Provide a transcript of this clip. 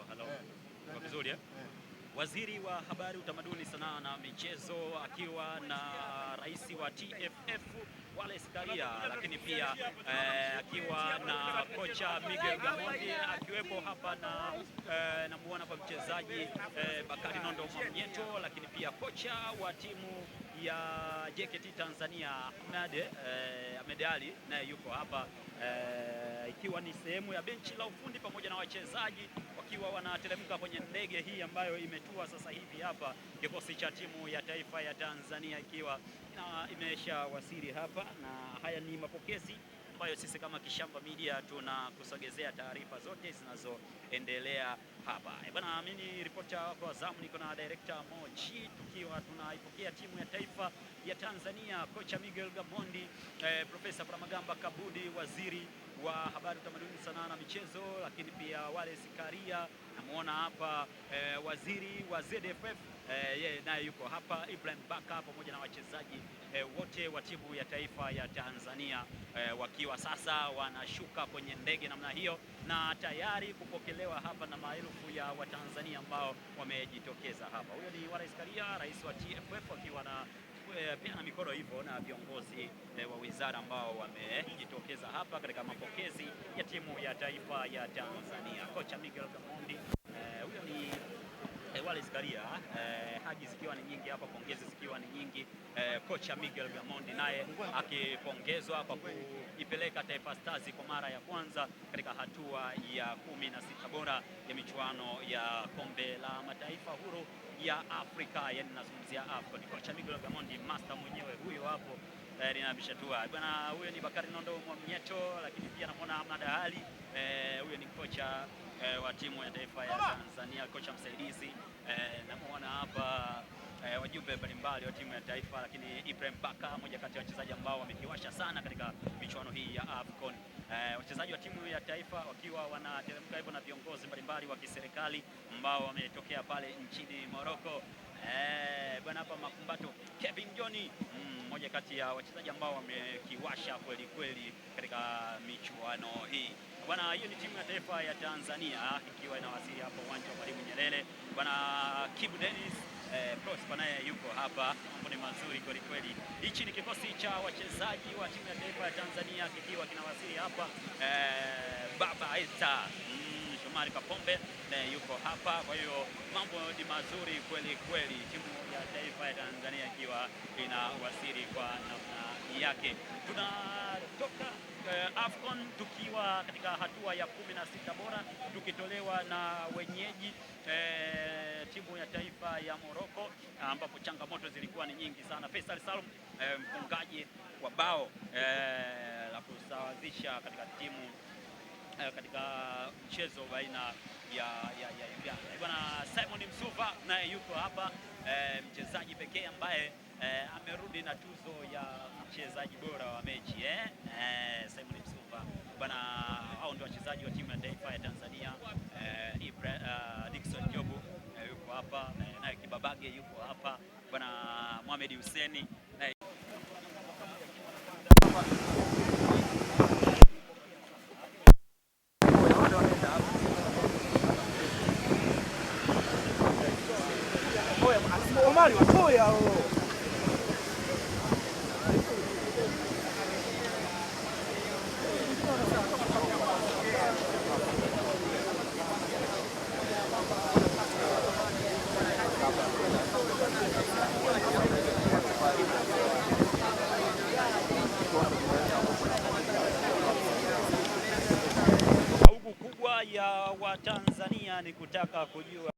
Halo. Kwa vizuri eh? Waziri wa Habari, Utamaduni, Sanaa na Michezo akiwa na rais wa TFF Wallace Karia, lakini pia akiwa na kocha Miguel Gamondi akiwepo hapa na namuona kwa mchezaji Bakari Nondo Mwamnyeto, lakini pia kocha wa timu ya JKT Tanzania Ahmed Ali naye yuko hapa ikiwa ni sehemu ya benchi la ufundi pamoja na wachezaji wakiwa wanateremka kwenye ndege hii ambayo imetua sasa hivi hapa, kikosi cha timu ya taifa ya Tanzania ikiwa imeshawasili hapa, na haya ni mapokezi ambayo sisi kama Kishamba Media tunakusogezea taarifa zote zinazoendelea hapa. Bwana, mimi ni reporter wako wa zamu, niko na director Mochi, tukiwa tunaipokea timu ya taifa ya Tanzania, kocha Miguel Gamondi, Profesa Palamagamba Kabudi, waziri wa Habari, Utamaduni, Sanaa na Michezo, lakini pia Wallace Karia, namuona hapa waziri wa ZFF yeye naye yuko hapa, Ibrahim Baka, pamoja na wachezaji wote wa timu ya taifa ya Tanzania wakiwa sasa wanashuka kwenye ndege namna hiyo na tayari kupokelewa hapa na maelfu ya Watanzania ambao wamejitokeza hapa. Huyo ni Wallace Karia, rais wa TFF, akiwa na pia na mikono hivyo na viongozi wa wizara ambao wamejitokeza hapa katika mapokezi ya timu ya taifa ya Tanzania. Kocha Miguel Gamondi, huyo ni Wallace Karia, haji zikiwa ni nyingi hapa, pongezi zikiwa ni nyingi. Kocha Miguel Gamondi naye akipongezwa kwa kuipeleka Taifa Stars kwa mara ya kwanza katika hatua ya 16 bora ya michuano ya kombe la mataifa huru ya Afrika, yani nazungumzia AFCON. Kocha Miguel Gamondi, master mwenyewe huyo hapo linabishatua bwana. Huyo ni Bakari Nondo Mwamnyeto, lakini pia namuona Ahmed Ali, huyo ni kocha wa timu ya taifa ya Tanzania, kocha msaidizi. Namuona hapa wajumbe mbalimbali wa timu ya taifa, lakini Ibrahim Baka, mmoja kati ya wachezaji ambao wamekiwasha sana katika michuano hii ya AFCON. Wachezaji wa timu ya taifa wakiwa wanateremka hivyo na viongozi mbalimbali wa kiserikali ambao wametokea pale nchini Morocco. Bwana, hapa makumbato Kevin Johnny, mmoja kati ya wachezaji ambao wamekiwasha kweli kweli katika michuano hii. Bwana, hiyo ni timu ya taifa ya Tanzania ikiwa inawasili hapa uwanja wa Mwalimu Nyerere. Bwana Kibu Dennis Prosper naye yuko hapa, mambo ni mazuri kweli kweli. Hichi ni kikosi cha wachezaji wa timu ya taifa ya Tanzania kikiwa kinawasili hapa. Baba Aita Shomari Kapombe naye yuko hapa, kwa hiyo mambo ni mazuri kweli kweli. Timu ya taifa ya Tanzania ikiwa inawasili kwa namna yake. Tunatoka AFCON tukiwa katika hatua ya 16 bora, tukitolewa na wenyeji timu ya taifa ya Morocco, ambapo changamoto zilikuwa ni nyingi sana. Faisal Salum, mfungaji wa bao la kusawazisha katika timu katika mchezo baina ya bwana Simon Msuva naye yuko hapa, mchezaji pekee ambaye amerudi na tuzo ya mchezaji bora wa mechi Simon Msuva bwana. Hao ndio wachezaji wa timu ya taifa ya Tanzania. Dickson Jobu yuko hapa, naye Kibabage yuko hapa, bwana Mohamed Hussein naye Omari watoya kubwa ya Watanzania ni kutaka kujua